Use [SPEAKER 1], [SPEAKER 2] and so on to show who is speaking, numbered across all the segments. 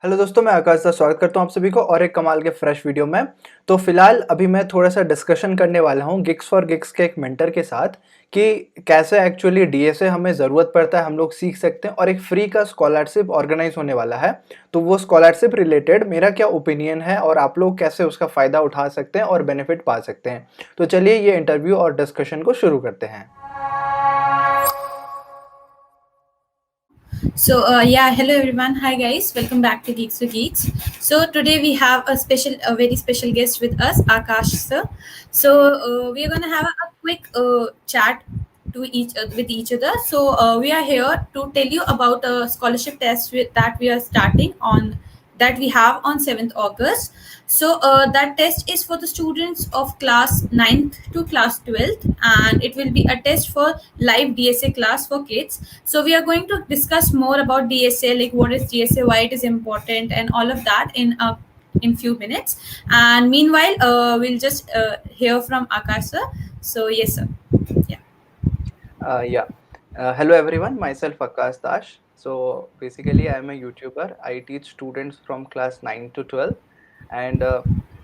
[SPEAKER 1] Hello दोस्तों, मैं आकाश का स्वागत करता हूँ आप सभी को और एक कमाल के फ्रेश वीडियो में। तो फिलहाल अभी मैं थोड़ा सा डिस्कशन करने वाला हूँ गिग्स फॉर गिग्स के एक मेंटर के साथ कि कैसे एक्चुअली डीएसए हमें ज़रूरत पड़ता है, हम लोग सीख सकते हैं और एक फ्री का स्कॉलरशिप ऑर्गेनाइज होने वाला है। तो वो स्कॉलरशिप रिलेटेड मेरा क्या ओपिनियन है और आप लोग कैसे उसका फ़ायदा उठा सकते हैं और बेनिफिट पा सकते हैं। तो चलिए ये इंटरव्यू और डिस्कशन को शुरू करते हैं।
[SPEAKER 2] Hello everyone. Hi guys, welcome back to Geeks for Geeks. So today we have a very special guest with us, Akash sir. We are gonna have a quick chat with each other. We are here to tell you about a scholarship test that we are starting on that we have on 7th August. That test is for the students of class 9th to class 12th, and it will be a test for live DSA class for kids. So we are going to discuss more about DSA, like what is DSA, why it is important, and all of that in few minutes. And meanwhile, we'll just hear from Akash sir. So yes, sir.
[SPEAKER 1] Yeah. Hello everyone, myself Akash Dash. So basically I am a YouTuber. I teach students from class 9 to 12 and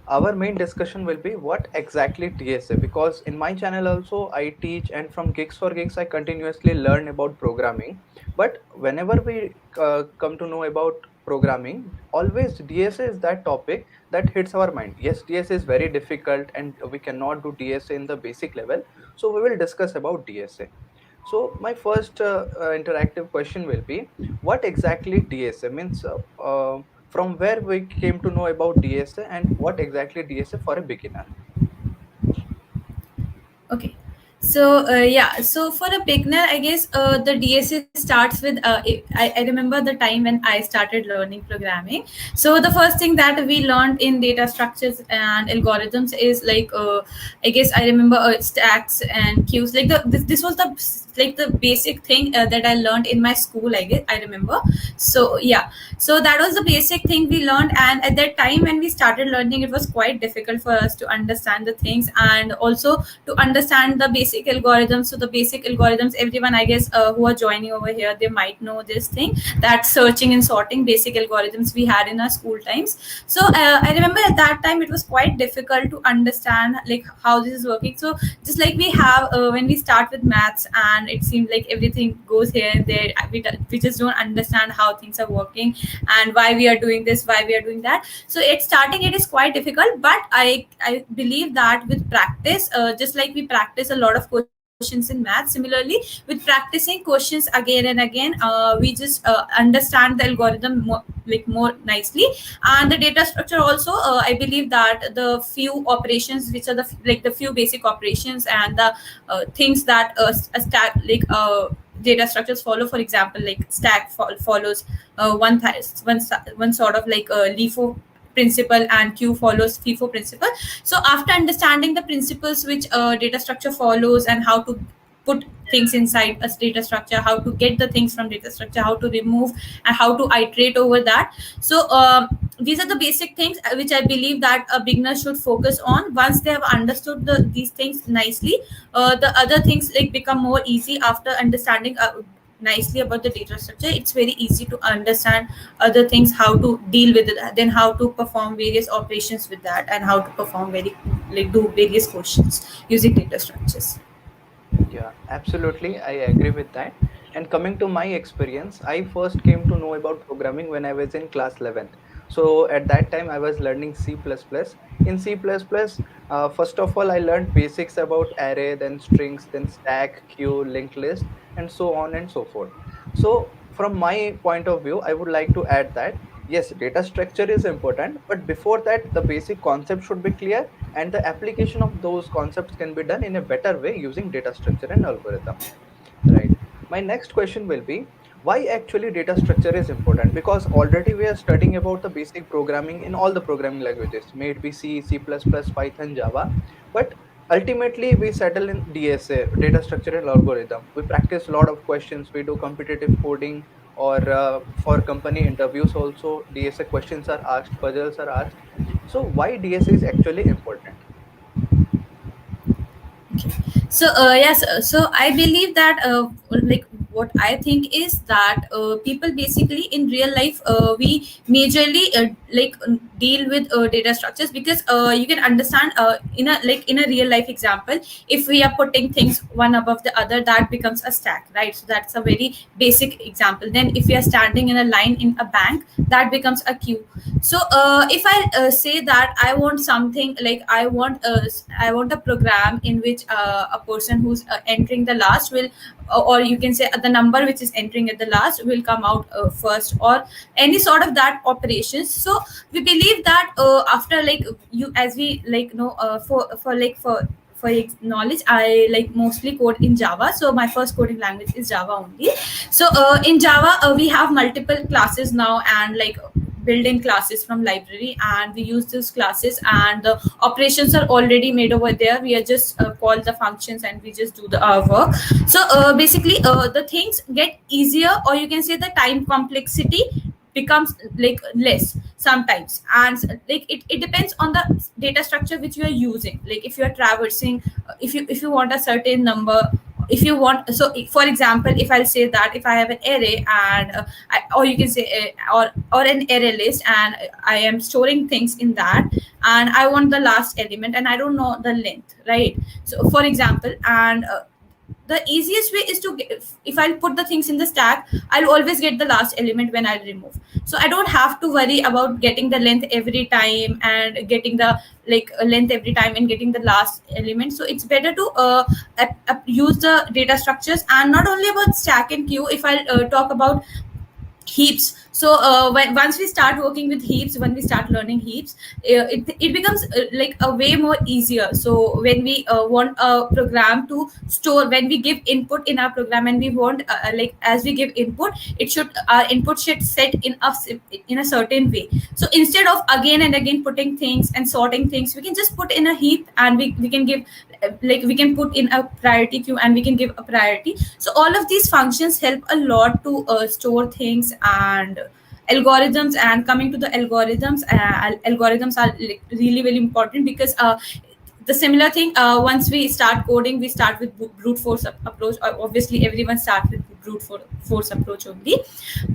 [SPEAKER 1] our main discussion will be what exactly DSA, because in my channel also I teach, and from Gigs for Gigs I continuously learn about programming. But whenever we come to know about programming, always DSA is that topic that hits our mind. Yes, DSA is very difficult and we cannot do DSA in the basic level. So we will discuss about DSA. So my first interactive question will be, what exactly DSA means? From where we came to know about DSA and what exactly DSA for a beginner?
[SPEAKER 2] Okay. So for a beginner, I guess the DSA starts with. I remember the time when I started learning programming. So the first thing that we learned in data structures and algorithms is I guess I remember stacks and queues. This was the basic thing that I learned in my school. I guess I remember. So that was the basic thing we learned, and at that time when we started learning, it was quite difficult for us to understand the things and also to understand the basic algorithms. So the basic algorithms, everyone I guess who are joining over here, they might know this thing, that searching and sorting basic algorithms we had in our school times. I remember at that time it was quite difficult to understand like how this is working. So just like we have when we start with maths, and it seems like everything goes here and there, we just don't understand how things are working and why we are doing this, why we are doing that. So at starting it is quite difficult, but I believe that with practice, just like we practice a lot of questions in math, similarly with practicing questions again and again, we just understand the algorithm more nicely. And the data structure also, I believe that the few operations which are the few basic operations and the things that a stack data structures follow. For example, like stack follows one sort of like a LIFO principle, and Q follows FIFO principle. So after understanding the principles which data structure follows, and how to put things inside a data structure, how to get the things from data structure, how to remove, and how to iterate over that. These are the basic things which I believe that a beginner should focus on. Once they have understood these things nicely, the other things like become more easy after understanding nicely about the data structure. It's very easy to understand other things, how to deal with it, then how to perform various operations with that, and how to perform do various questions using data structures.
[SPEAKER 1] Yeah, absolutely. I agree with that. And coming to my experience, I first came to know about programming when I was in class 11th. So at that time, I was learning C++. In C++, first of all, I learned basics about array, then strings, then stack, queue, linked list, and so on and so forth. So from my point of view, I would like to add that yes, data structure is important, but before that, the basic concept should be clear, and the application of those concepts can be done in a better way using data structure and algorithm, right? My next question will be, why actually data structure is important? Because already we are studying about the basic programming in all the programming languages, may it be C, C++, Python, Java, but ultimately we settle in DSA, data structure and algorithm. We practice a lot of questions, we do competitive coding, or for company interviews also DSA questions are asked, puzzles are asked. So why DSA is actually important?
[SPEAKER 2] Yes, so I believe that what I think is that people basically in real life, we majorly deal with data structures, because you can understand in a real life example, if we are putting things one above the other, that becomes a stack, right? So that's a very basic example. Then if we are standing in a line in a bank, that becomes a queue. So if I say that I want something like I want a program in which a person who's entering the last will, or you can say the number which is entering at the last will come out first, or any sort of that operations. So we believe that after like you as we like know knowledge, I like mostly code in Java. So my first coding language is Java only. So in Java, we have multiple classes now, and like built-in classes from library, and we use those classes, and the operations are already made over there. We are just call the functions, and we just do the work. So basically the things get easier, or you can say the time complexity becomes like less sometimes. And like it depends on the data structure which you are using. Like if you are traversing, if you want a certain number, if you want, so for example, if I'll say that if I have an array, and or you can say or an array list, and I am storing things in that, and I want the last element, and I don't know the length, right? So for example, and the easiest way is to get, if I'll put the things in the stack, I'll always get the last element when I'll remove. So I don't have to worry about getting the length every time, and getting the like length every time, and getting the last element. So it's better to use the data structures. And not only about stack and queue, if I talk about heaps. So once we start working with heaps, when we start learning heaps, it becomes like a way more easier. So when we want a program to store, when we give input in our program, and we want like as we give input, it should our input should set in a certain way. So instead of again and again putting things and sorting things, we can just put in a heap, and we can give like we can put in a priority queue, and we can give a priority. So all of these functions help a lot to store things and algorithms. And coming to the algorithms, algorithms are like really very important, because the similar thing, once we start coding, we start with brute force approach. Obviously everyone starts with force approach only.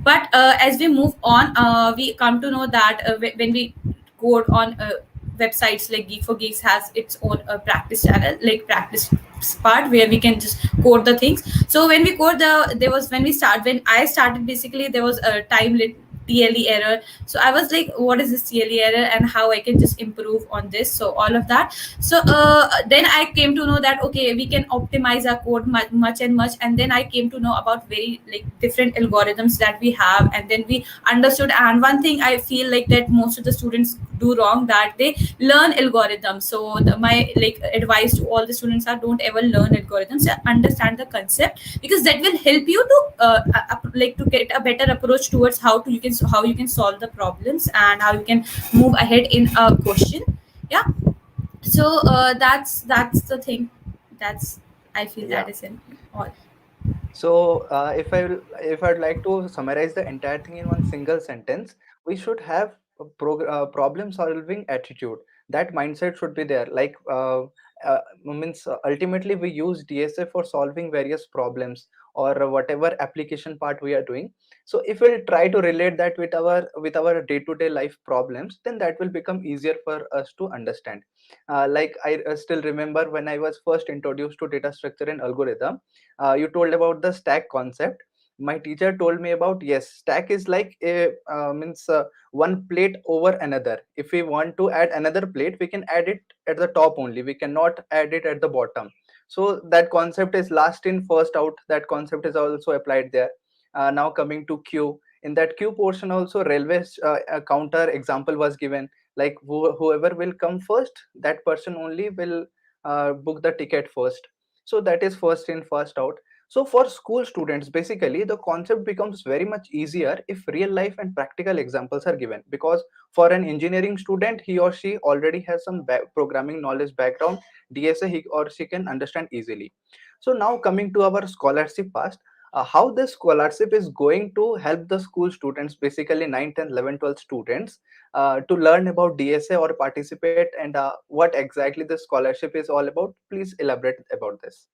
[SPEAKER 2] But as we move on, we come to know that when we code on websites like Geek for Geeks has its own practice channel, like practice part, where we can just code the things. So when we code there was when I started, basically there was a time lit TLE error. So I was like, what is this TLE error, and how I can just improve on this? So all of that. So then I came to know that okay, we can optimize our code much and much. And then I came to know about very like different algorithms that we have, and then we understood. And one thing I feel like that most of the students do wrong, that they learn algorithms. So my like advice to all the students are, don't ever learn algorithms, understand the concept, because that will help you to like to get a better approach towards how you can solve the problems, and how you can move ahead in a question. Yeah. So that's the thing. That's, I feel
[SPEAKER 1] Yeah.
[SPEAKER 2] that is in all.
[SPEAKER 1] So, if I'd like to summarize the entire thing in one single sentence, we should have a problem-solving attitude. That mindset should be there. Means ultimately we use DSA for solving various problems, or whatever application part we are doing. So, if we'll try to relate that with our day-to-day life problems, then that will become easier for us to understand. Like I still remember when I was first introduced to data structure and algorithm. You told about the stack concept. My teacher told me about, yes, stack is like a means one plate over another. If we want to add another plate, we can add it at the top only, we cannot add it at the bottom. So that concept is last in first out, that concept is also applied there. Now coming to queue, in that queue portion also, railways counter example was given. Like whoever will come first, that person only will book the ticket first. So that is first in first out. So for school students, basically the concept becomes very much easier if real life and practical examples are given, because for an engineering student, he or she already has some programming knowledge background. DSA he or she can understand easily. So now coming to our scholarship past, how this scholarship is going to help the school students, basically 9th and 11th 12th students, to learn about DSA or participate, and what exactly this scholarship is all about. Please elaborate about this.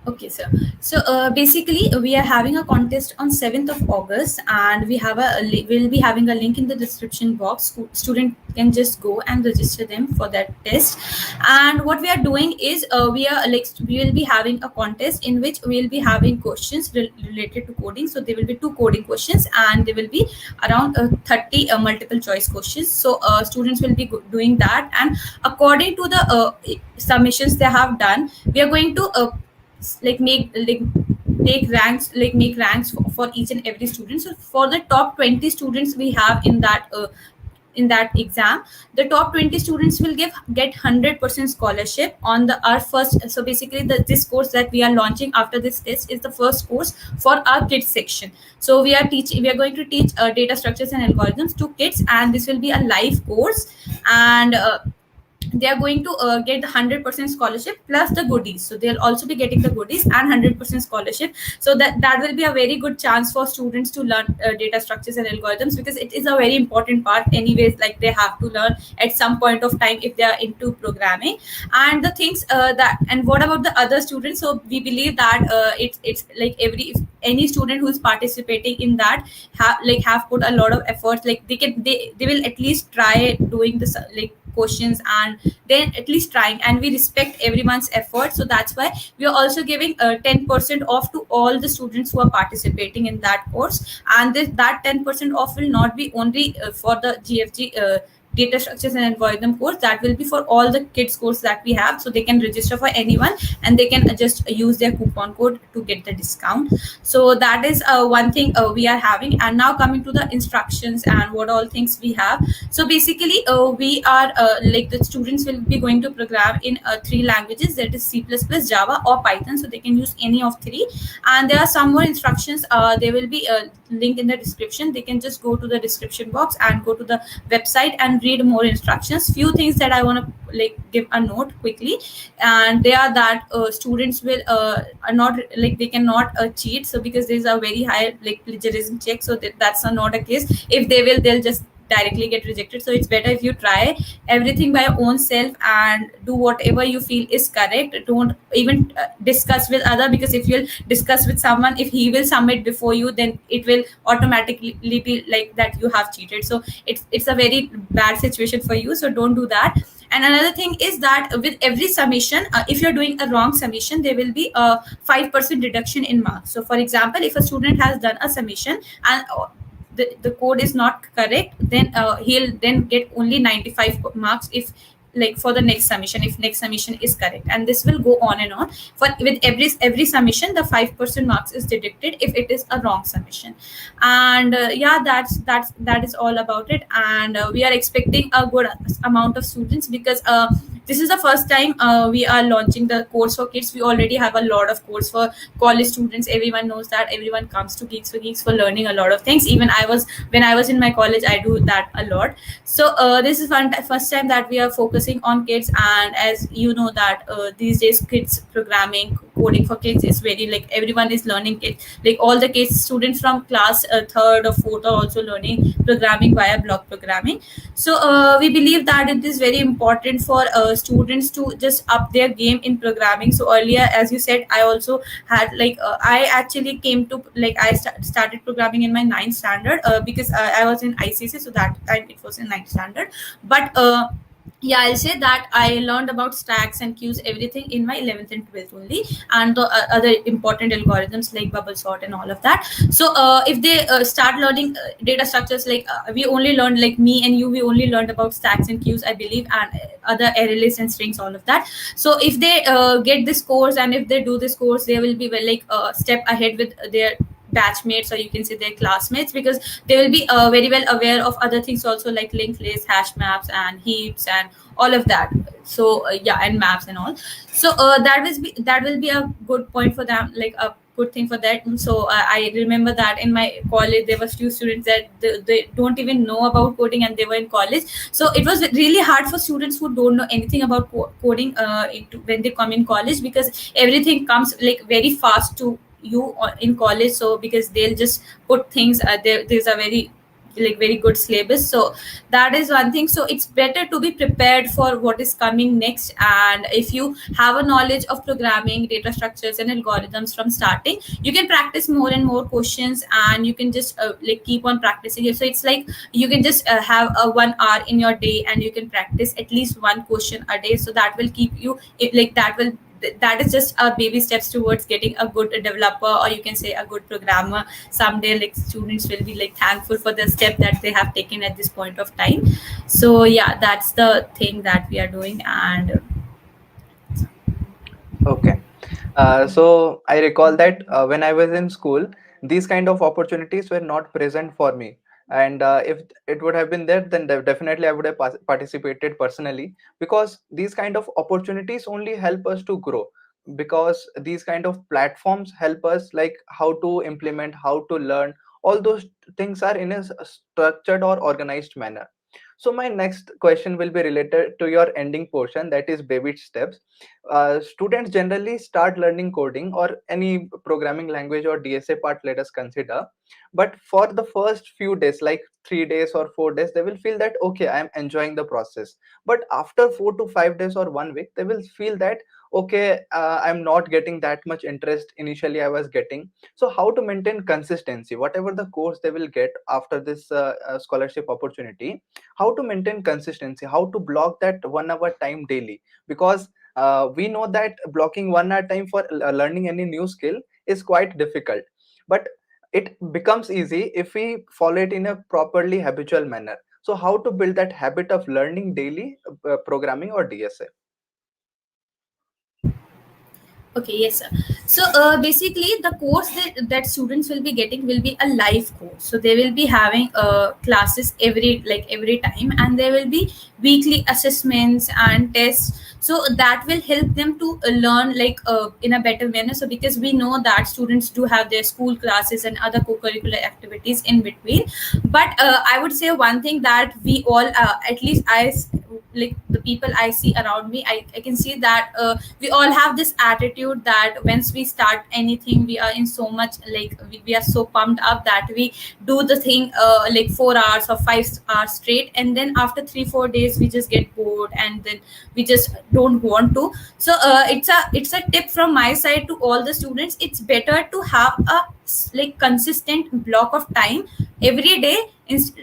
[SPEAKER 2] Okay, sir. So basically, we are having a contest on 7th of August, and we have we'll be having a link in the description box. Student can just go and register them for that test. And what we are doing is we will be having a contest in which we will be having questions related to coding. So there will be two coding questions, and there will be around 30 multiple choice questions. So students will be doing that, and according to the submissions they have done, we are going to like make like take ranks like make ranks for each and every student. So for the top 20 students we have in that exam, the top 20 students will get 100% scholarship on the our first. So basically this course that we are launching after this test is the first course for our kids section. So we are going to teach data structures and algorithms to kids, and this will be a live course. And they are going to get the 100% scholarship plus the goodies. So they'll also be getting the goodies and 100% scholarship. So that will be a very good chance for students to learn data structures and algorithms, because it is a very important part anyways, like they have to learn at some point of time if they are into programming. And the things that and what about the other students? So we believe that it's like every if any student who is participating in that have put a lot of efforts. Like they will at least try doing this like questions, and then at least trying, and we respect everyone's effort. So that's why we are also giving 10% off to all the students who are participating in that course. And that 10% off will not be only for the GFG data structures and algorithm course. That will be for all the kids course that we have. So they can register for anyone, and they can just use their coupon code to get the discount. So that is one thing we are having. And now coming to the instructions and what all things we have. So basically we are like the students will be going to program in three languages, that is C++, Java or Python. So they can use any of three. And there are some more instructions. There will be a link in the description. They can just go to the description box and go to the website and read more instructions. Few things that I want to like give a note quickly, and they are that students will are not like they cannot cheat. So because there's a very high like plagiarism check, so that's not a case. If they will, they'll just directly get rejected. So it's better if you try everything by your own self and do whatever you feel is correct. Don't even discuss with other, because if you'll discuss with someone, if he will submit before you, then it will automatically be like that you have cheated. So it's a very bad situation for you, so don't do that. And another thing is that with every submission, if you're doing a wrong submission, there will be a 5% reduction in marks. So for example, if a student has done a submission and the code is not correct, then he'll then get only 95 marks if like for the next submission, if next submission is correct. And this will go on and on. For with every submission, the 5% marks is deducted if it is a wrong submission. And yeah, that is all about it. And we are expecting a good amount of students, because this is the first time we are launching the course for kids. We already have a lot of course for college students. Everyone knows that everyone comes to Geeks for learning a lot of things. Even when I was in my college, I do that a lot. So this is first time that we are focusing on kids. And as you know that these days kids programming coding for kids is very like everyone is learning it. Like all the kids students from class third or fourth are also learning programming via block programming. So we believe that it is very important for students to just up their game in programming. So earlier, as you said, I also had like I actually came to like I started programming in my ninth standard because I was in ICC, so that time it was in ninth standard. But yeah, I'll say that I learned about stacks and queues everything in my 11th and 12th only, and the other important algorithms like bubble sort and all of that. So if they start learning data structures, like we only learned, like me and you, we only learned about stacks and queues, I believe, and other array lists and strings, all of that. So if they get this course, and if they do this course, they will be well, like a step ahead with their batchmates, or you can say their classmates, because they will be very well aware of other things also, like linked lists, hash maps and heaps and all of that. So yeah, and maps and all. So that will be a good point for them, like a good thing for that. So I remember that in my college there were few students that they don't even know about coding, and they were in college. So it was really hard for students who don't know anything about coding when they come in college, because everything comes like very fast to you in college. So because they'll just put things there's a very like very good syllabus. So that is one thing. So it's better to be prepared for what is coming next. And if you have a knowledge of programming, data structures and algorithms from starting, you can practice more and more questions, and you can just like keep on practicing it. So it's like you can just have a 1 hour in your day, and you can practice at least one question a day. So that will keep you like that is just a baby steps towards getting a good developer, or you can say a good programmer someday. Like students will be like thankful for the step that they have taken at this point of time. So yeah, that's the thing that we are doing. And
[SPEAKER 1] Okay. So I recall that when I was in school, these kind of opportunities were not present for me. And if it would have been there, then definitely I would have participated personally, because these kind of opportunities only help us to grow. Because these kind of platforms help us, like how to implement, how to learn, all those things are in a structured or organized manner. So my next question will be related to your ending portion, that is baby steps. Students generally start learning coding or any programming language or DSA part, let us consider. But for the first few days, like 3 days or 4 days, they will feel that okay, I am enjoying the process. But after 4 to 5 days or 1 week, they will feel that okay, I'm not getting that much interest initially I was getting. So how to maintain consistency, whatever the course they will get after this scholarship opportunity, how to maintain consistency, how to block that 1 hour time daily? Because we know that blocking 1 hour time for learning any new skill is quite difficult, but it becomes easy if we follow it in a properly habitual manner. So how to build that habit of learning daily programming or DSA?
[SPEAKER 2] okay, yes, sir. So basically, the course that students will be getting will be a live course. So they will be having classes every time, and there will be weekly assessments and tests. So that will help them to learn in a better manner. So because we know that students do have their school classes and other co-curricular activities in between. But I would say one thing that we all, at least like the people I see around me, I can see that we all have this attitude that once we start anything, we are in so much we are so pumped up that we do the thing like 4 hours or 5 hours straight, and then after 3 4 days we just get bored, and then we just don't want to. So it's a tip from my side to all the students. It's better to have a consistent block of time every day.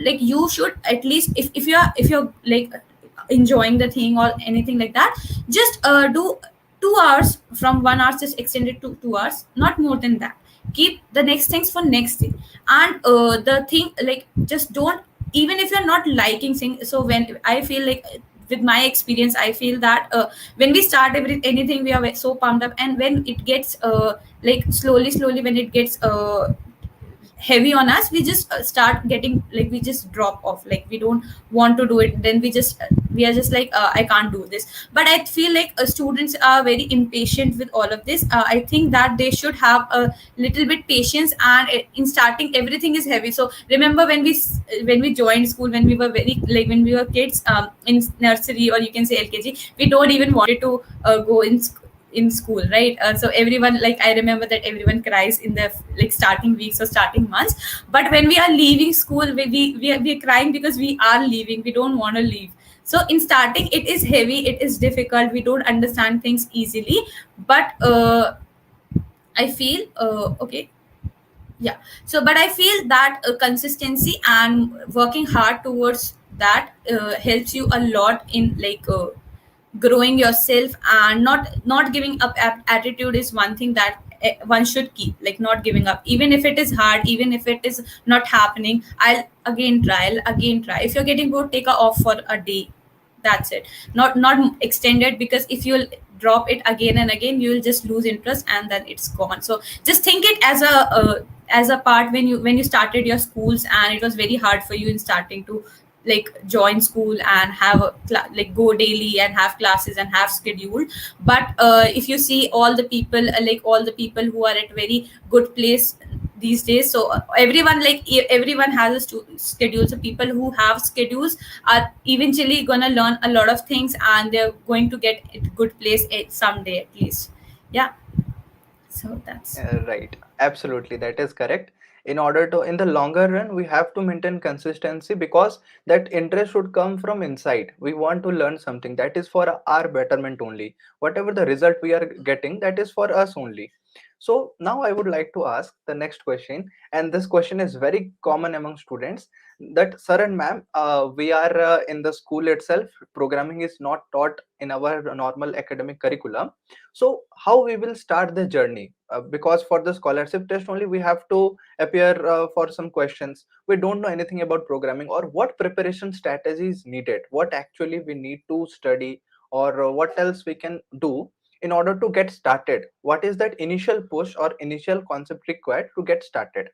[SPEAKER 2] Like you should at least, if you're like enjoying the thing or anything like that, just do 2 hours. From 1 hour just extend it to 2 hours, not more than that. Keep the next things for next day. And the thing, like, just don't, even if you're not liking thing. So when I feel like, with my experience, I feel that when we start anything, we are so pumped up, and when it gets slowly when it gets heavy on us, we just start getting, like, we just drop off, like we don't want to do it. Then we are just like, I can't do this. But I feel like students are very impatient with all of this. I think that they should have a little bit patience. And in starting, everything is heavy. So remember, when we joined school, when we were when we were kids, in nursery, or you can say LKG, we don't even wanted to go in school, right? So everyone, like, I remember that everyone cries in the starting weeks or starting months. But when we are leaving school, we are crying because we are leaving, we don't want to leave. So in starting, it is heavy, it is difficult, we don't understand things easily. But I feel okay, yeah. So but I feel that consistency and working hard towards that helps you a lot in growing yourself. And not giving up attitude is one thing that one should keep, like not giving up, even if it is hard, even if it is not happening. I'll again try. If you're getting bored, take a off for a day. That's it. Not extended, because if you'll drop it again and again, you will just lose interest, and then it's gone. So just think it as a part when you started your schools, and it was very hard for you in starting to join school and have go daily and have classes and have schedule. But if you see all the people, all the people who are at very good place these days. So everyone, everyone has a schedule. So people who have schedules are eventually gonna learn a lot of things, and they're going to get a good place someday at least. Yeah. So that's
[SPEAKER 1] Right, absolutely, that is correct. In order to, in the longer run, we have to maintain consistency, because that interest should come from inside. We want to learn something that is for our betterment only. Whatever the result we are getting, that is for us only. So now I would like to ask the next question, and this question is very common among students, that sir and ma'am, we are in the school itself, programming is not taught in our normal academic curriculum. So how we will start the journey? Because for the scholarship test only we have to appear for some questions. We don't know anything about programming, or what preparation strategy is needed, what actually we need to study, or what else we can do in order to get started. What is that initial push or initial concept required to get started?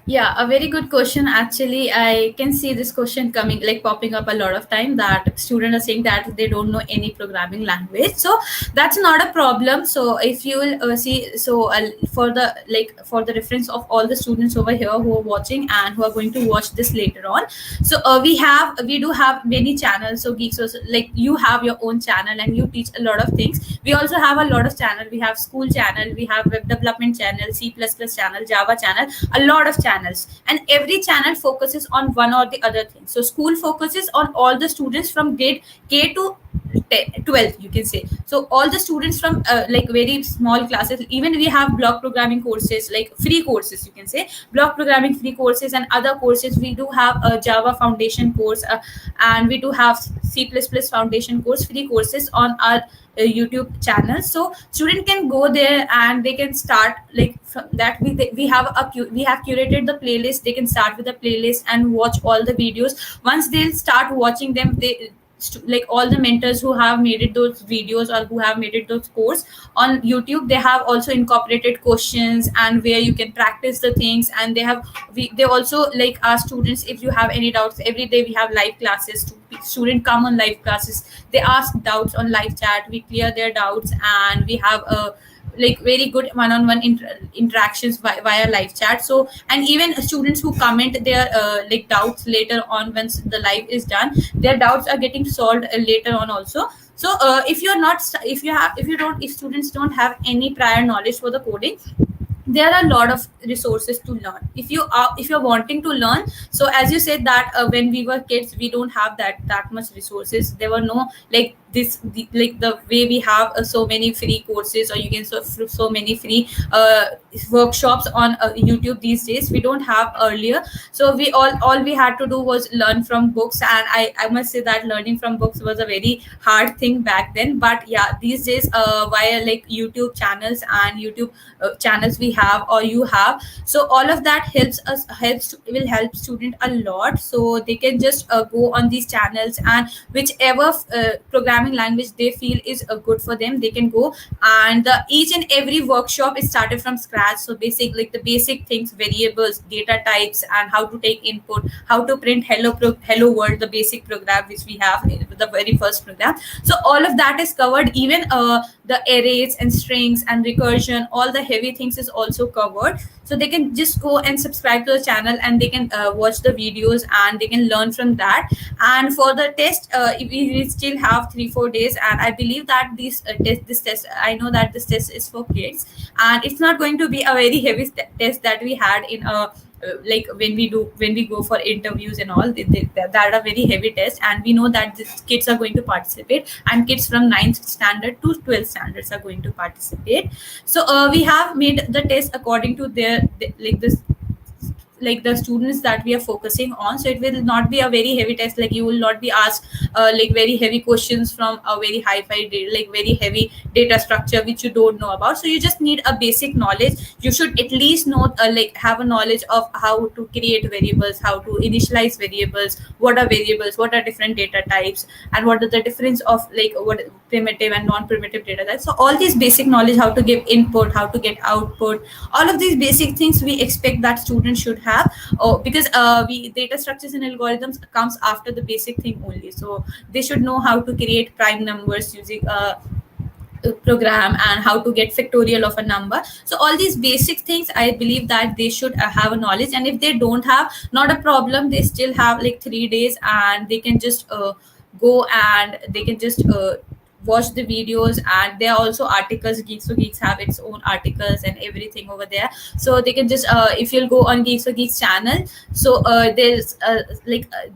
[SPEAKER 2] Yeah, a very good question. Actually, I can see this question coming, like popping up a lot of time, that students are saying that they don't know any programming language. So that's not a problem. So if you will see, so for the, like, for the reference of all the students over here who are watching and who are going to watch this later on. So we do have many channels. So geeks, also, like, you have your own channel and you teach a lot of things. We also have a lot of channel. We have school channel, we have web development channel, C++ channel, Java channel, a lot of channels, and every channel focuses on one or the other thing. So school focuses on all the students from grade K to 12, you can say. So all the students from like very small classes. Even we have block programming courses, like free courses, you can say, block programming free courses, and other courses. We do have a Java foundation course, and we do have C++ foundation course, free courses on our YouTube channel. So student can go there and they can start, like, from that we have we have curated the playlist. They can start with the playlist and watch all the videos. Once they'll start watching them, like all the mentors who have made it those videos, or who have made it those course on YouTube, they have also incorporated questions and where you can practice the things. And they also, like, ask students, if you have any doubts. Every day we have live classes. Student come on live classes, they ask doubts on live chat, we clear their doubts, and we have a, like, very good one-on-one interactions via live chat. So, and even students who comment their like doubts later on, once the live is done, their doubts are getting solved later on also. So if you're not if you have if you don't if students don't have any prior knowledge for the coding, there are a lot of resources to learn. If you're wanting to learn, so as you said that when we were kids, we don't have that much resources. There were no, like, like the way we have so many free courses, or you can so many free workshops on YouTube these days. We don't have earlier. So all we had to do was learn from books, and I must say that learning from books was a very hard thing back then. But yeah, these days via, like, YouTube channels and YouTube channels we have, or you have, so all of that will help student a lot. So they can just go on these channels, and whichever programming language they feel is good for them, they can go. And each and every workshop is started from scratch. So basic, like, the basic things, variables, data types, and how to take input, how to print hello world, the basic program which we have, the very first program. So all of that is covered. Even the arrays and strings and recursion, all the heavy things is also covered. So they can just go and subscribe to the channel, and they can watch the videos, and they can learn from that. And for the test, we still have 3-4 days, and I believe that this test, I know that this test is for kids, and it's not going to be a very heavy test that we had in a like when we go for interviews and all. That are very heavy tests, and we know that these kids are going to participate, and kids from 9th standard to 12th standards are going to participate. So we have made the test according to like this, like the students that we are focusing on. So it will not be a very heavy test. Like, you will not be asked like very heavy questions from a very hi-fi data, like very heavy data structure which you don't know about. So you just need a basic knowledge. You should at least know, like, have a knowledge of how to create variables, how to initialize variables, what are variables, what are different data types, and what is the difference of, like, what primitive and non-primitive data types. So all these basic knowledge, how to give input, how to get output, all of these basic things we expect that students should have. Because we data structures and algorithms comes after the basic thing only. So they should know how to create prime numbers using a program, and how to get factorial of a number. So all these basic things, I believe that they should have a knowledge. And if they don't have, not a problem, they still have like 3 days, and they can just go, and they can just watch the videos. And there are also articles. Geeks for Geeks have its own articles and everything over there. So they can just if you'll go on Geeks for Geeks channel, so there's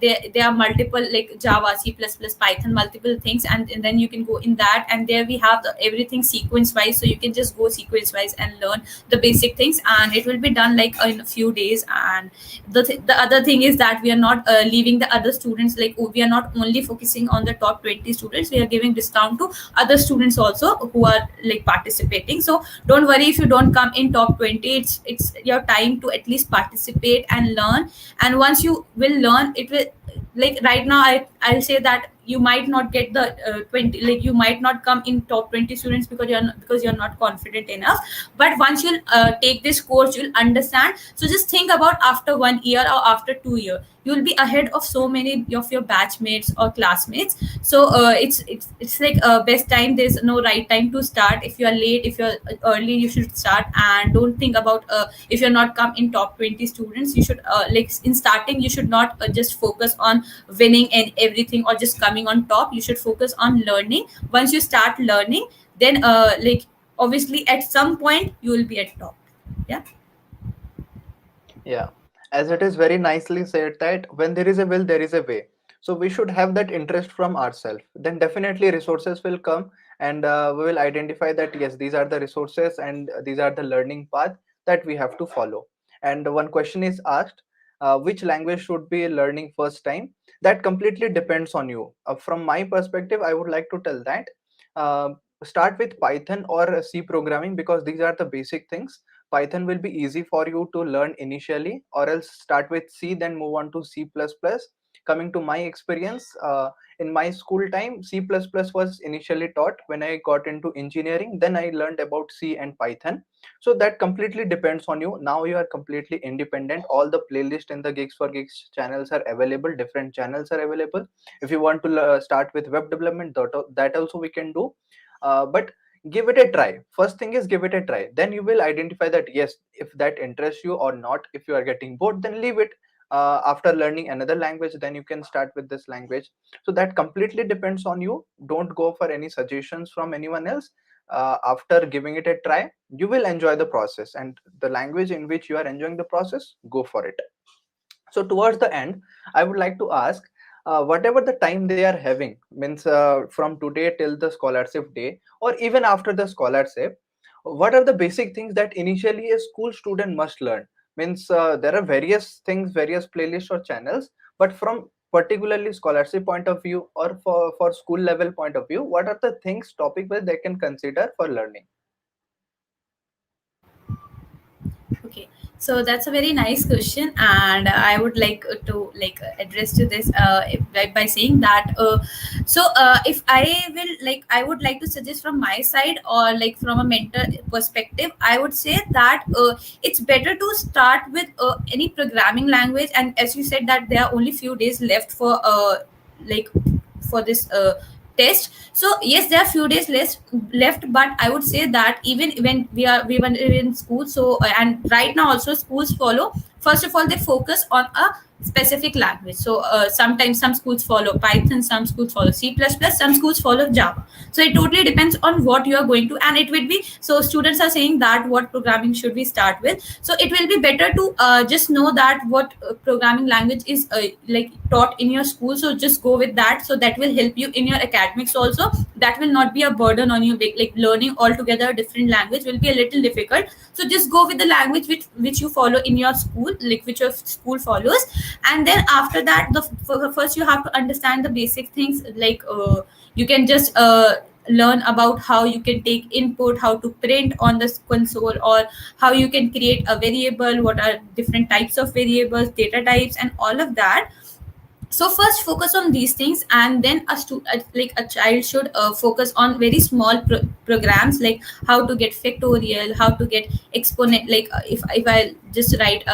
[SPEAKER 2] there are multiple like Java, C++, Python, multiple things, and then you can go in that, and there we have everything sequence wise, so you can just go sequence wise and learn the basic things, and it will be done like in a few days. And the other thing is that we are not leaving the other students, like we are not only focusing on the top 20 students, we are giving discount to other students also who are like participating. So don't worry if you don't come in top 20. It's your time to at least participate and learn. And once you will learn, it will, like right now I'll say that you might not get the 20, like you might not come in top 20 students because you're not confident enough. But once you'll take this course, you'll understand. So just think about after 1 year or after 2 year, you'll be ahead of so many of your batchmates or classmates. So it's like best time. There's no right time to start. If you're late, if you're early, you should start. And don't think about if you're not come in top 20 students, you should like in starting you should not just focus on winning and everything, or just coming on top. You should focus on learning. Once you start learning, then like obviously at some point you will be at top. Yeah.
[SPEAKER 1] Yeah, as it is very nicely said that when there is a will, there is a way. So we should have that interest from ourselves. Then definitely resources will come, and we will identify that yes, these are the resources and these are the learning path that we have to follow. And one question is asked, which language should be learning first time? That completely depends on you. From my perspective, I would like to tell that uh, start with Python or C programming, because these are the basic things. Python will be easy for you to learn initially, or else start with C, then move on to C++. Coming to my experience, in my school time, C++ was initially taught. When I got into engineering, then I learned about C and Python. So that completely depends on you. Now you are completely independent. All the playlist in the Geeks for Geeks channels are available. Different channels are available. If you want to start with web development, that also we can do. But give it a try. First thing is give it a try, then you will identify that yes, if that interests you or not. If you are getting bored, then leave it. After learning another language, then you can start with this language. So that completely depends on you. Don't go for any suggestions from anyone else. After giving it a try, you will enjoy the process, and the language in which you are enjoying the process, go for it. So towards the end, I would like to ask, whatever the time they are having, means from today till the scholarship day, or even after the scholarship, what are the basic things that initially a school student must learn? Means there are various things, various playlists or channels, but from particularly scholarship point of view, or for school level point of view, what are the things, topic where they can consider for learning?
[SPEAKER 2] Okay, so that's a very nice question, and I would like to like address to this by saying that if I will like I would like to suggest from my side, or like from a mentor perspective, I would say that it's better to start with any programming language. And as you said that there are only few days left for like for this test. So yes, there are few days left, but I would say that even when we were in school, so and right now also schools follow, first of all they focus on a specific language. So sometimes some schools follow Python, some schools follow C++, some schools follow Java. So it totally depends on what you are going to, and it will be, so students are saying that what programming should we start with. So it will be better to just know that what programming language is like taught in your school. So just go with that, so that will help you in your academics also. That will not be a burden on you. Like learning altogether a different language will be a little difficult. So just go with the language which you follow in your school, like which your school follows. And then after that, first you have to understand the basic things, like you can just learn about how you can take input, how to print on the console, or how you can create a variable, what are different types of variables, data types, and all of that. So first focus on these things, and then like a child should focus on very small programs, like how to get factorial, how to get exponent. Like if I just write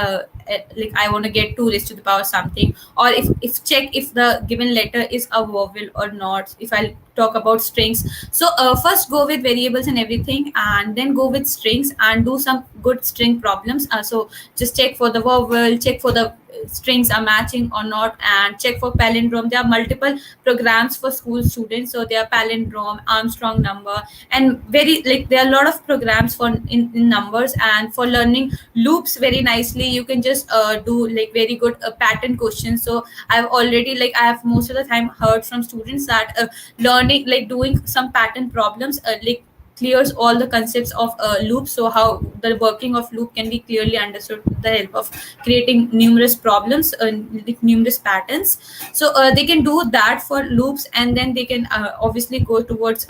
[SPEAKER 2] like I want to get 2 raised to the power something, or if check if the given letter is a vowel or not. If I talk about strings, so first go with variables and everything, and then go with strings and do some good string problems. So just check for the vowel, check for the strings are matching or not, and check for palindrome. There are multiple programs for school students, so there are palindrome, Armstrong number, and very like there are a lot of programs for in numbers. And for learning loops very nicely, you can just do like very good pattern questions. So I've already like I have most of the time heard from students that learning like doing some pattern problems like clears all the concepts of loop. So how the working of loop can be clearly understood with the help of creating numerous problems, like numerous patterns. So they can do that for loops, and then they can obviously go towards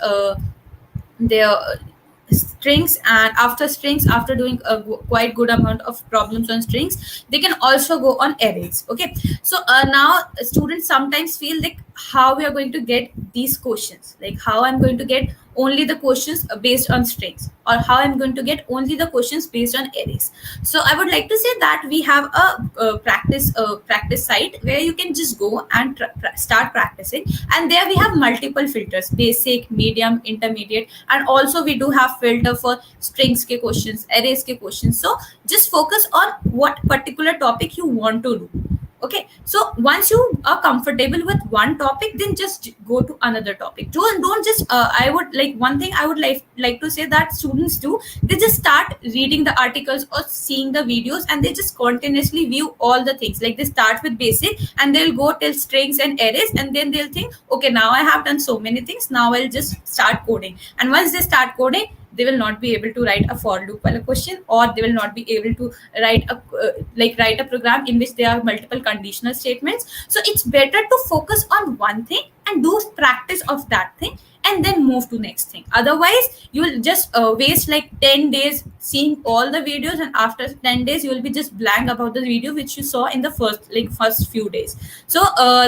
[SPEAKER 2] their strings. And after strings, after doing a quite good amount of problems on strings, they can also go on arrays. Okay, so now students sometimes feel like how we are going to get these questions, like how I'm going to get only the questions based on strings, or how I'm going to get only the questions based on arrays. So I would like to say that we have a practice site where you can just go and start practicing. And there we have multiple filters: basic, medium, intermediate, and also we do have filter for strings ke questions, arrays ke questions. So just focus on what particular topic you want to do. Okay, so once you are comfortable with one topic, then just go to another topic. Don't just I would like one thing I would like to say that students do, they just start reading the articles or seeing the videos, and they just continuously view all the things. Like they start with basic and they'll go till strings and arrays, and then they'll think, okay, now I have done so many things, now I'll just start coding. And once they start coding, they will not be able to write a for loop while a question, or they will not be able to write a write a program in which there are multiple conditional statements. So it's better to focus on one thing and do practice of that thing, and then move to next thing. Otherwise you will just waste like 10 days seeing all the videos, and after 10 days you will be just blank about the video which you saw in the first few days. So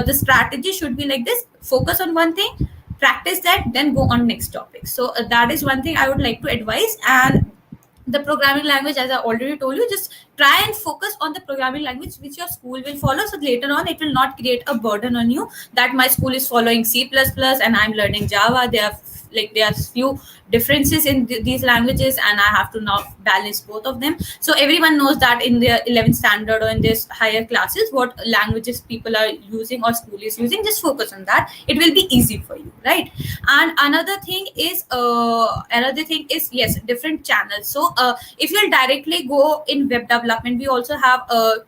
[SPEAKER 2] the strategy should be like this: focus on one thing, practice that, then go on next topic. So that is one thing I would like to advise. And the programming language, as I already told you, just try and focus on the programming language which your school will follow, so later on it will not create a burden on you that my school is following C++ and I'm learning Java. There are few differences in these languages, and I have to now balance both of them. So everyone knows that in their 11th standard or in this higher classes what languages people are using or school is using. Just focus on that, it will be easy for you, right? And another thing is yes, different channels. So if you'll directly go in web development, we also have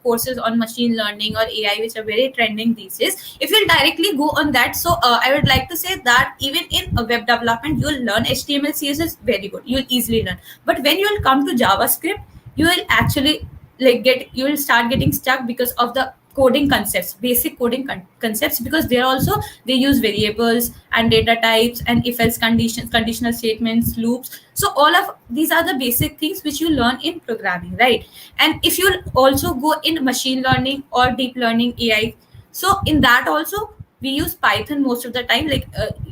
[SPEAKER 2] courses on machine learning or AI which are very trending these days. If you'll directly go on that, so I would like to say that even in a web development you'll learn HTML, CSS, very good, you'll easily learn. But when you'll come to JavaScript, you will actually you will start getting stuck because of the coding concepts, basic coding concepts, because they use variables and data types and if else conditions, conditional statements, loops. So all of these are the basic things which you learn in programming, right? And if you also go in machine learning or deep learning, AI, so in that also we use Python most of the time.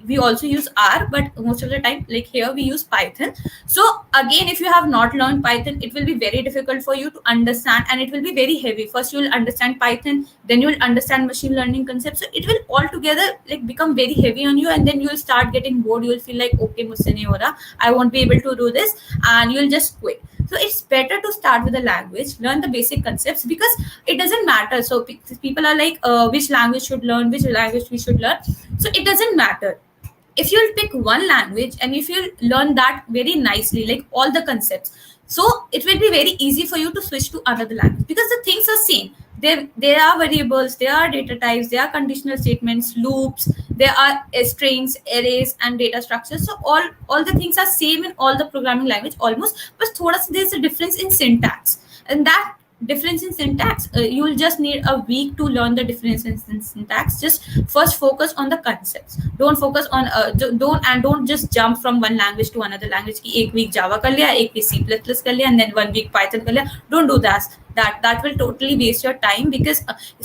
[SPEAKER 2] We also use R, but most of the time here we use Python. So again, if you have not learned Python, it will be very difficult for you to understand, and it will be very heavy. First you will understand Python, then you will understand machine learning concepts, so it will all together become very heavy on you, and then you will start getting bored. You will feel like, okay, mujhse nahi ho raha, I won't be able to do this, and you will just quit. So it's better to start with a language, learn the basic concepts, because it doesn't matter. So people are like, which language should learn, which language we should learn. So it doesn't matter. If you'll pick one language and if you learn that very nicely, like all the concepts, so it will be very easy for you to switch to another language, because the things are same. There are variables, there are data types, there are conditional statements, loops, there are strings, arrays, and data structures. So all the things are same in all the programming language almost, but there's a difference in syntax, and that difference in syntax, you will just need a week to learn the difference in syntax. Just first focus on the concepts, don't focus on don't just jump from one language to another language ki ek week Java kar liya, ek week C++ kar liya, and then 1 week Python kar liya. Don't do that. that will totally waste your time. Because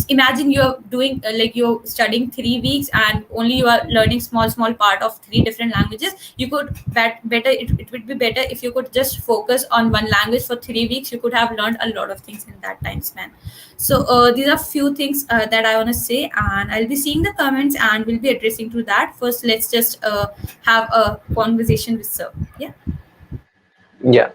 [SPEAKER 2] imagine you're doing like you're studying 3 weeks and only you are learning small part of three different languages. You could better it would be better if you could just focus on one language for 3 weeks. You could have learned a lot of things in that time span. So these are few things that I want to say, and I'll be seeing the comments and we'll be addressing to that. First, let's just have a conversation with sir. Yeah.
[SPEAKER 1] Yeah.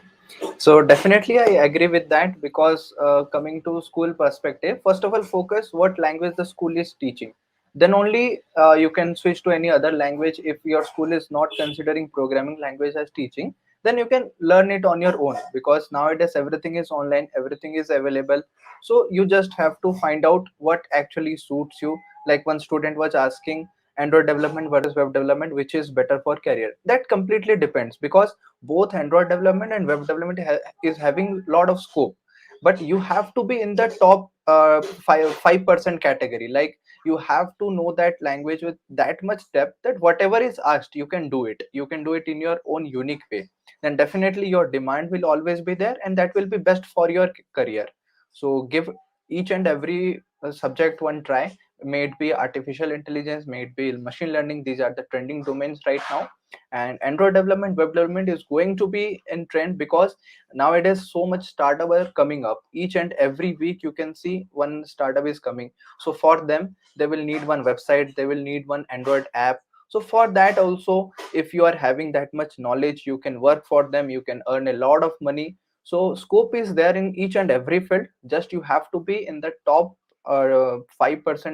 [SPEAKER 1] So definitely I agree with that, because coming to school perspective, first of all, focus what language the school is teaching. Then only you can switch to any other language. If your school is not considering programming language as teaching, then you can learn it on your own, because nowadays everything is online, everything is available. So you just have to find out what actually suits you. Like one student was asking, Android development versus web development, which is better for career. That completely depends, because both Android development and web development is having a lot of scope. But you have to be in the top 5% category. Like you have to know that language with that much depth, that whatever is asked, you can do it. You can do it in your own unique way. Then definitely your demand will always be there, and that will be best for your career. So give each and every subject one try. May it be artificial intelligence, may it be machine learning. These are the trending domains right now. And Android development, web development is going to be in trend, because nowadays so much startup are coming up. Each and every week you can see one startup is coming. So for them, they will need one website, they will need one Android app. So for that also, if you are having that much knowledge, you can work for them, you can earn a lot of money. So scope is there in each and every field. Just you have to be in the top 5%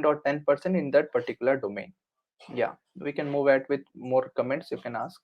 [SPEAKER 1] or 10% in that particular domain. Yeah, we can move ahead with more comments, you can ask.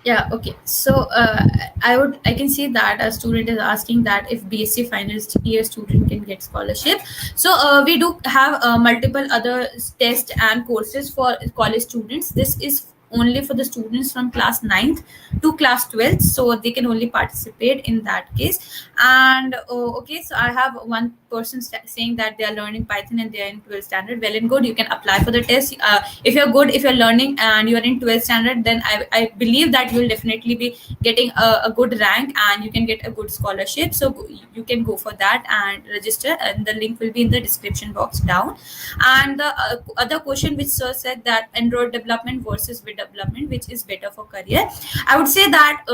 [SPEAKER 2] Yeah, okay. So I can see that a student is asking that if BSc final year student can get scholarship. So we do have multiple other tests and courses for college students. This is only for the students from class 9th to class 12th, so they can only participate in that case. And okay, so I have one person saying that they are learning Python and they are in 12th standard. Well and good, you can apply for the test. If you're good, if you're learning and you're in 12th standard, then I believe that you will definitely be getting a good rank and you can get a good scholarship. So you can go for that and register, and the link will be in the description box down. And the other question which sir said, that Android development versus web development, which is better for career, I would say that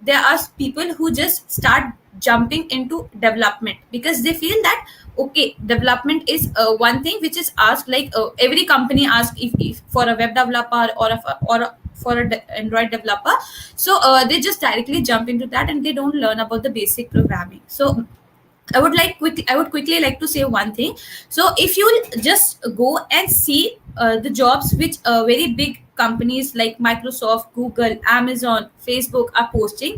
[SPEAKER 2] there are people who just start jumping into development because they feel that okay, development is one thing which is asked, like every company asks if for a web developer for Android developer. So they just directly jump into that and they don't learn about the basic programming. So I would quickly like to say one thing. So if you just go and see the jobs which very big companies like Microsoft, Google, Amazon, Facebook are posting,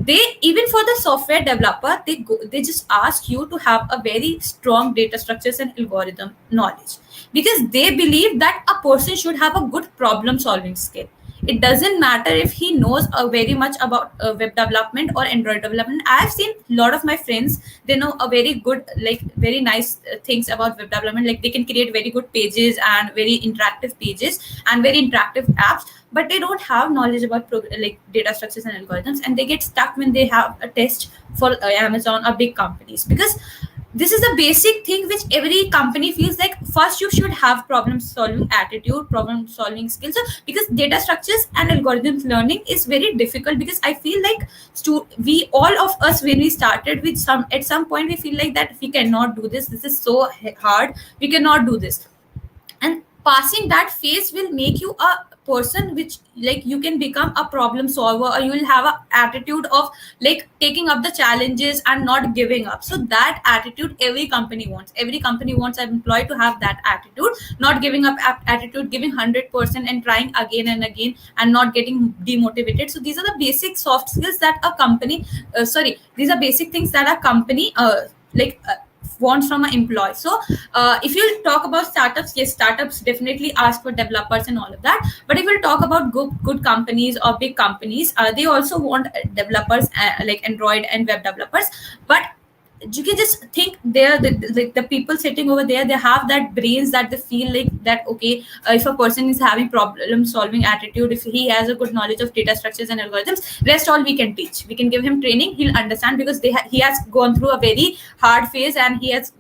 [SPEAKER 2] they, even for the software developer, they just ask you to have a very strong data structures and algorithm knowledge, because they believe that a person should have a good problem solving skill. It doesn't matter if he knows very much about web development or Android development. I have seen a lot of my friends, they know a very good, like very nice things about web development, like they can create very good pages and very interactive pages and very interactive apps, but they don't have knowledge about like data structures and algorithms, and they get stuck when they have a test for Amazon or big companies. Because this is a basic thing which every company feels like first you should have problem solving attitude, problem solving skills. So because data structures and algorithms learning is very difficult, because I feel like we all of us, when we started with some, at some point we feel like that we cannot do this, this is so hard, we cannot do this. And passing that phase will make you a person which, like, you can become a problem solver, or you will have a attitude of like taking up the challenges and not giving up. So that attitude every company wants, every company wants an employee to have that attitude, not giving up attitude, giving 100% and trying again and again and not getting demotivated. So these are the basic soft skills that a company these are basic things that a company like wants from an employee. So if you talk about startups, yes, startups definitely ask for developers and all of that. But if we talk about good companies or big companies, they also want developers, like Android and web developers. But you can just think there, the people sitting over there, they have that brains that they feel like that, okay, if a person is having problem solving attitude, if he has a good knowledge of data structures and algorithms, rest all we can teach, we can give him training, he'll understand, because he has gone through a very hard phase, and he has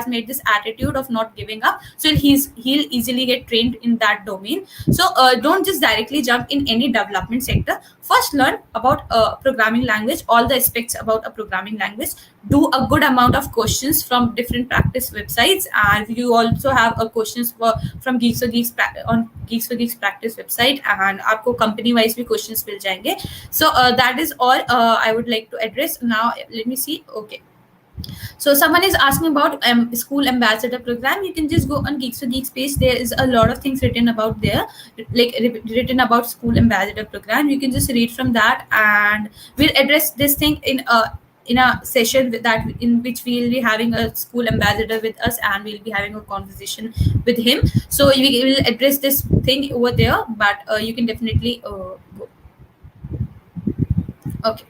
[SPEAKER 2] made this attitude of not giving up, so he'll easily get trained in that domain. So don't just directly jump in any development sector. First learn about a programming language, all the aspects about a programming language. Do a good amount of questions from different practice websites, and you also have a questions from Geeks for Geeks practice website, and आपको company wise भी questions मिल जाएंगे. So that is all I would like to address now. Let me see. Okay, so someone is asking about school ambassador program. You can just go on Geeks for Geeks page. There is a lot of things written about there, like written about school ambassador program. You can just read from that, and we'll address this thing in a session that in which we'll be having a school ambassador with us, and we'll be having a conversation with him. So we will address this thing over there, but you can definitely go. Okay.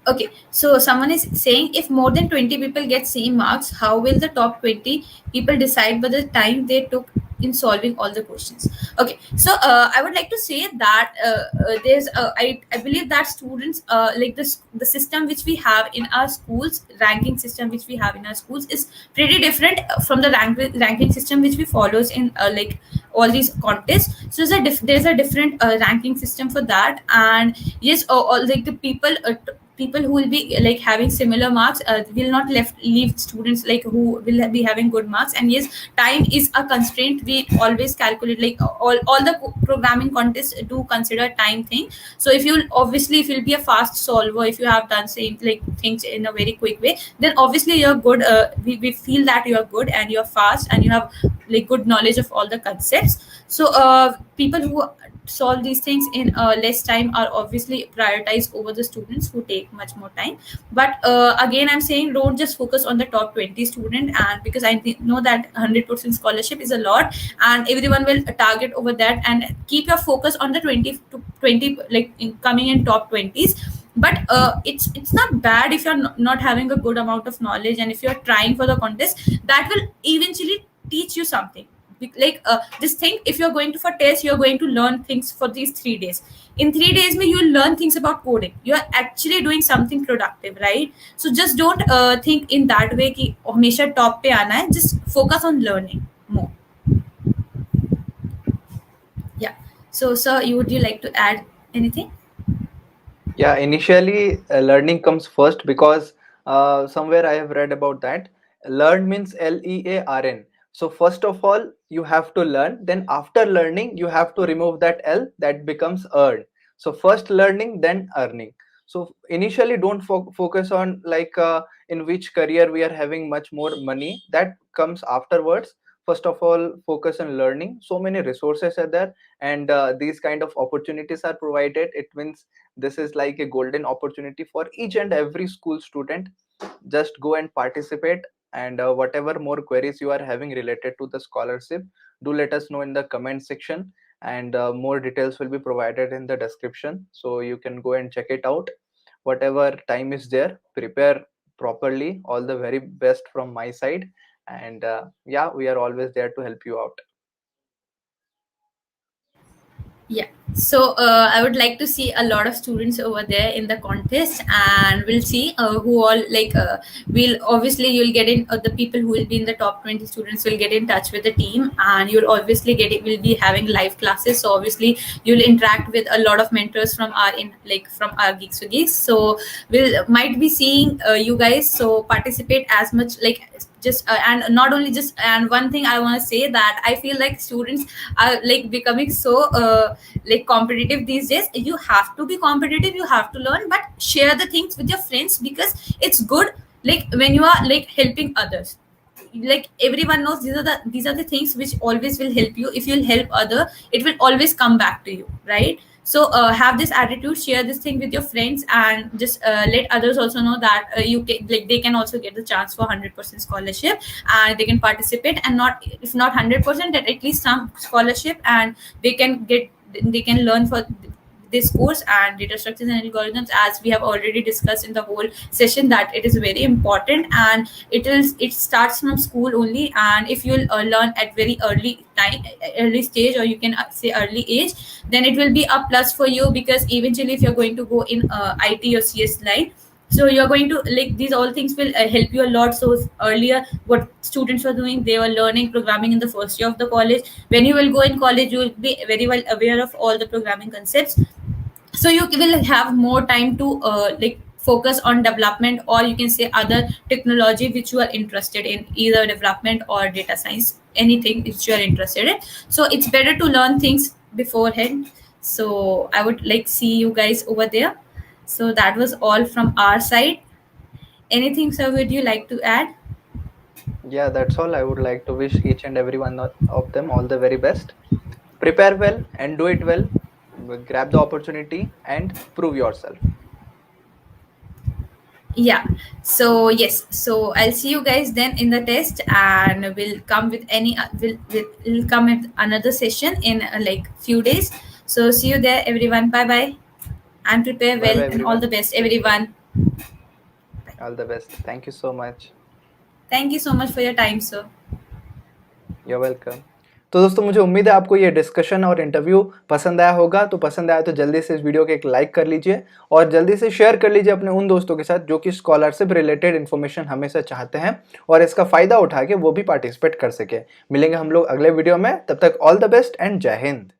[SPEAKER 2] Okay, so someone is saying, if more than 20 people get same marks, how will the top 20 people decide by the time they took in solving all the questions? Okay, so I would like to say that I believe that students, like the system which we have in our schools, ranking system which we have in our schools is pretty different from the ranking system which we follows in like all these contests. So there's a different ranking system for that. And yes, all like the people who will be like having similar marks will not leave students like who will be having good marks. And yes, time is a constraint. We always calculate, like all the programming contests do consider time thing. So if you'll be a fast solver, if you have done same like things in a very quick way, then obviously you're good. We feel that you're good and you're fast and you have like good knowledge of all the concepts. So people who solve these things in less time are obviously prioritized over the students who take much more time. But again, I'm saying don't just focus on the top 20 student, and because know that 100% scholarship is a lot, and everyone will target over that, and keep your focus on the 20 to 20 like coming in top 20s. But it's not bad if you're not having a good amount of knowledge, and if you're trying for the contest, that will eventually teach you something. Like just think, if you're going to for test, you're going to learn things for these 3 days. In 3 days you'll learn things about coding. You're actually doing something productive, right? So just don't think in that way कि हमेशा top पे आना है. Just focus on learning more. Yeah. So sir, would you like to add anything?
[SPEAKER 1] Yeah, initially learning comes first, because somewhere I have read about that. Learn means LEARN. So first of all, you have to learn. Then after learning, you have to remove that L, that becomes earn. So first learning, then earning. So initially, don't focus on like in which career we are having much more money. That comes afterwards. First of all, focus on learning. So many resources are there, and these kind of opportunities are provided. It means this is like a golden opportunity for each and every school student. Just go and participate, and whatever more queries you are having related to the scholarship, do let us know in the comment section, and more details will be provided in the description, so you can go and check it out. Whatever time is there, prepare properly. All the very best from my side, and yeah, we are always there to help you out.
[SPEAKER 2] Yeah. So I would like to see a lot of students over there in the contest, and we'll see who all like. Will obviously you'll get in the people who will be in the top 20 students will get in touch with the team, and you'll obviously get it. Will be having live classes, so obviously you'll interact with a lot of mentors from our Geeks for Geeks. So we'll might be seeing you guys. So participate as much like just and not only just. And one thing I want to say that I feel like students are like becoming so like competitive these days. You have to be competitive, you have to learn, but share the things with your friends, because it's good like when you are like helping others. Like everyone knows these are the things which always will help you. If you'll help other, it will always come back to you, right? So have this attitude, share this thing with your friends, and just let others also know that you can, like they can also get the chance for 100% scholarship, and they can participate, and not if not 100%, that at least some scholarship, and they can learn for this course. And data structures and algorithms, as we have already discussed in the whole session, that it is very important, and it starts from school only. And if you'll learn at very early time, early stage, or you can say early age, then it will be a plus for you, because eventually if you're going to go in IT or CS line, so you're going to like these all things will help you a lot. So earlier what students were doing, they were learning programming in the first year of the college. When you will go in college, you will be very well aware of all the programming concepts, so you will have more time to like focus on development, or you can say other technology which you are interested in, either development or data science, anything which you are interested in. So it's better to learn things beforehand. So I would like see you guys over there. So that was all from our side. Anything, sir, would you like to add?
[SPEAKER 1] Yeah, that's all. I would like to wish each and every one of them all the very best. Prepare well and do it well. Grab the opportunity and prove yourself.
[SPEAKER 2] Yeah, so yes, so I'll see you guys then in the test, and we'll come with any we'll come with another session in like few days. So see you there, everyone. Bye bye, and prepare
[SPEAKER 1] Bye
[SPEAKER 2] well,
[SPEAKER 1] bye,
[SPEAKER 2] and all the
[SPEAKER 1] everyone.
[SPEAKER 2] best, everyone.
[SPEAKER 1] All the best. Thank you so much.
[SPEAKER 2] Thank you so much for your time, sir.
[SPEAKER 1] You're welcome. तो दोस्तों, मुझे उम्मीद है आपको ये discussion और interview पसंद आया होगा। तो पसंद आया तो जल्दी से इस वीडियो को एक लाइक कर लीजिए और जल्दी से शेयर कर लीजिए अपने उन दोस्तों के साथ जो कि स्कॉलरशिप रिलेटेड इन्फॉर्मेशन हमेशा चाहते हैं और इसका फ़ायदा उठा के वो भी पार्टिसिपेट कर सके। मिलेंगे हम लोग अगले वीडियो में, तब तक ऑल द बेस्ट एंड जय हिंद।